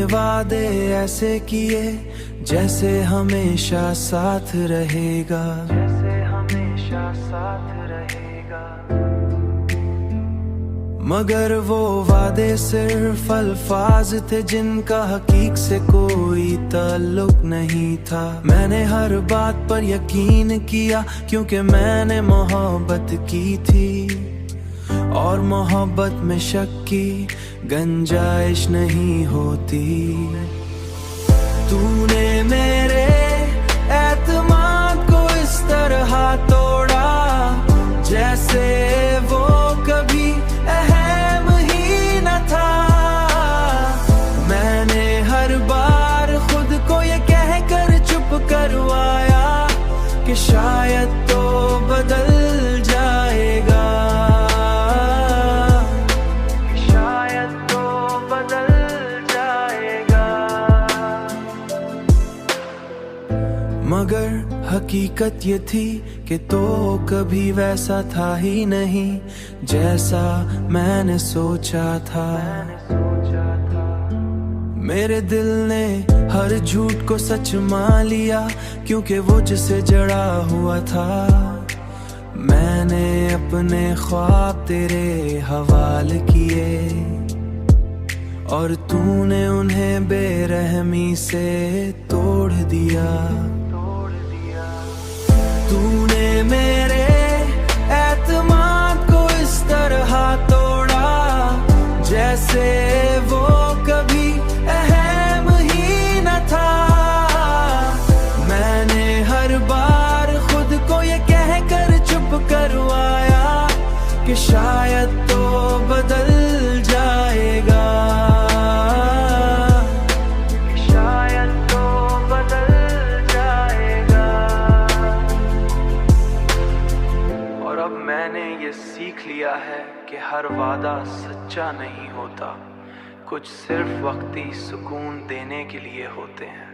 वादे ऐसे किए जैसे हमेशा साथ रहेगा, जैसे हमेशा साथ रहेगा। मगर वो वादे सिर्फ अल्फाज थे जिनका हकीक से कोई ताल्लुक नहीं था। मैंने हर बात पर यकीन किया क्योंकि मैंने मोहब्बत की थी, और मोहब्बत में शक की गुंजाइश नहीं होती। तूने मेरे एतमाद को इस तरह तोड़ा जैसे वो कभी अहम ही न था। मैंने हर बार खुद को ये कहकर चुप करवाया कि शायद तो बदल जाएगा, शायद तो बदल जाएगा। मगर हकीकत ये थी कि तो कभी वैसा था ही नहीं जैसा मैंने सोचा था। मेरे दिल ने हर झूठ को सच मान लिया क्योंकि वो जिसे जड़ा हुआ था। मैंने अपने ख्वाब तेरे हवाले किए और तूने उन्हें बेरहमी से तोड़ दिया। तूने मेरे एतमाद को इस तरह तोड़ा जैसे वो कभी अहम ही न था। मैंने हर बार खुद को ये कहकर चुप करवाया कि शायद तो बदल जाएगा, शायद तो बदल जाएगा। और अब मैंने ये सीख लिया है कि हर वादा सच्चा नहीं होता, कुछ सिर्फ वक्ती सुकून देने के लिए होते हैं।